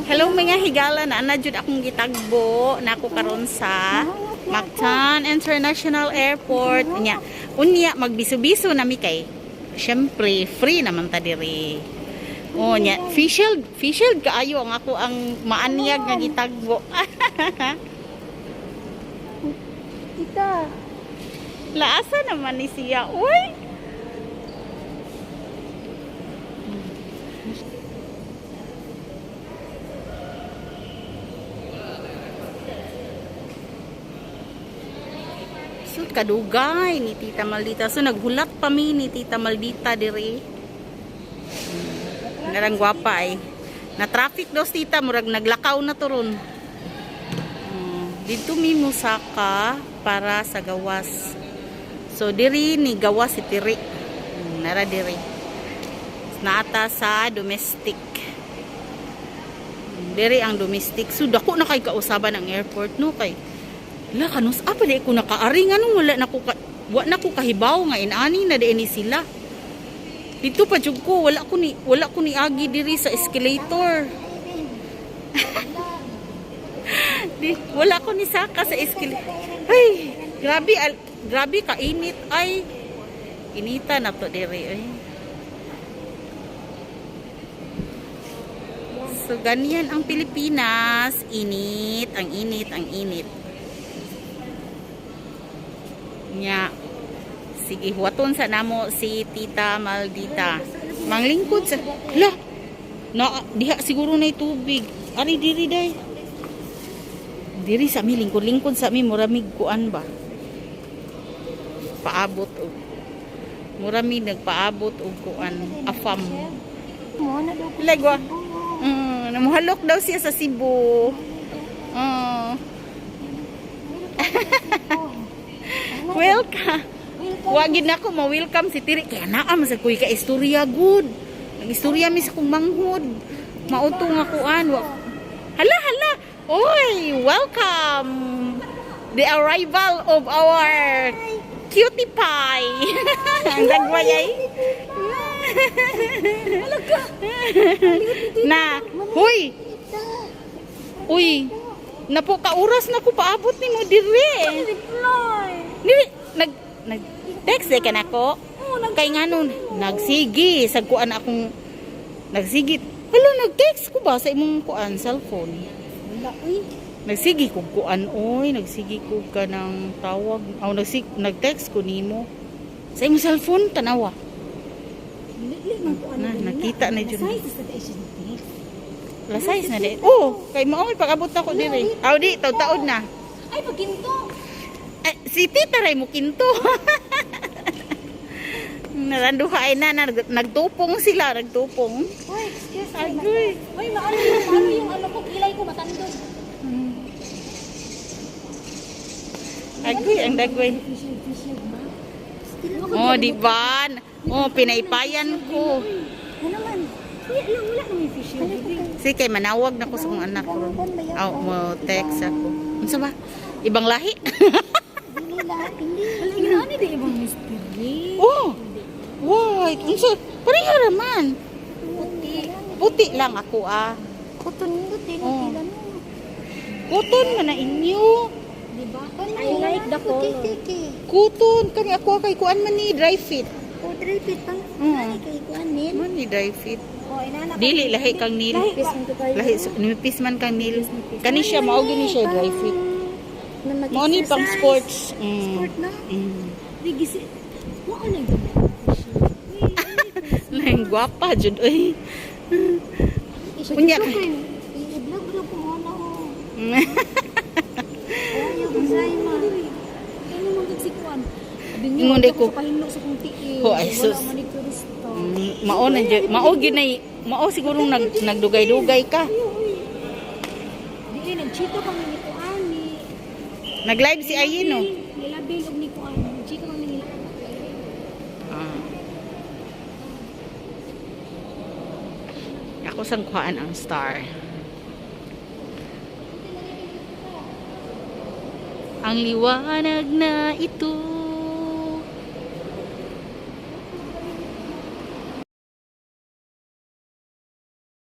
Hello mga higala na jud akong gitagbo na ako karon sa Mactan International Airport. Unya magbiso-biso na mi kay. Syempre free naman ta diri. Oh nya facial kaayo ang ako ang maanyag nga gitagbo. Kita. Laasa naman ni siya. Uy. Kadugay ni Tita Maldita. So naghulat pa mi ni Tita Maldita diri. Narang gwapa ay. Na traffic daw Tita murag naglakaw na to ron. Dito mi musaka para sa gawas. So diri ni gawas si Tiri. Nara diri. Naata sa domestic. Diri ang domestic. So dako na kay kausaban ang airport no kay. La kanus apa di ko nakaari nganong wala na ko kahibaw nga inani na diini sila. Dito pa jud ko wala ko ni agi diri sa escalator. Wala ko ni saka sa escalator. Ay, grabe ka init ay. Inita na to diri ay. So ganyan ang Pilipinas, init, ang init. Nya sige huwaton sa namo si Tita Maldita manglingkod sa la na diha siguro na tubig ari diri day diri sa mi lingkod sa mi muramig kuan ba paabot og muramig nagpaabot og kuan afam Mo na daw. legwa namuhalok daw siya sa Cebu welcome. Wagid na ako ma-welcome si Tiri. Kaya naam sa kuy ka istorya good. Nag-istorya mi sa kong manghod. Mautong ako Hala. Oy, welcome. The arrival of our cutie pie. Ang dagwayay. Na, huy. Uy, napo ka oras na ko paabot ni mo dire. Nag-text ka na ko. Kay nga nun, nagsigi. Sagkuan akong nagsigi. Hala, nag-text ko ba sa imong kuan, cellphone? Wala, uy. Nagsigi ko kuan, oy. Nagsigi ko ka ng tawag. Nag-text ko nimo. Sa imong cellphone, tanawa. Nakita na dyan. Lasais na din. Oh, kay mo, pag-abot ako din eh. Di, taon na. Ay, pagkinto. Si Tita Ray mo kinto. Naranduhay na, nagtupong sila, nagtupong. Uy, excuse me. Agoy. Uy, maano yung ano ko, kilay ko matandod. Agoy, ang dagoy. Oh, di ba? Oh, pinaypayan ko. Ano man? Wala na may fish yun. Sige, manawag na ko sa kong anak ko. Oh, mo text ako. Ano ba? Ibang lahi? Hindi. Ano di ibang mystery? Oh! White! Unsa? Pareha naman. Puti lang ako Kuton din. Oh. Kuton man na inyo. Diba? I like the color. Kuton. Kani ako kay kuan man ni dry fit. Oh, dry fit pang. Kay kuan nil. Man ni dry fit. Oh, inana. Dili lahi kang nil. Lahi nipis man kang nil. Kani siya mao gini siya dry fit. Mo ni pang sports. Sport na. Rigisi. Mo ano yung Lang gwapa jud oy. Unya. I-vlog ko mo na ho. Ayaw ko say ma. Ano mo gitsikuan? Ingon day ko. Pahinlo sa kung tiil. Ho ay sus. Mao na jud. Mao ginay. Mao siguro nagdugay-dugay ka. Di nagchito kami ni Kuani. Nag-live si Ayin no. Nilabil og ni Kuani. Chika man nila. Ako sang kuhaan ang star. Ang liwanag na ito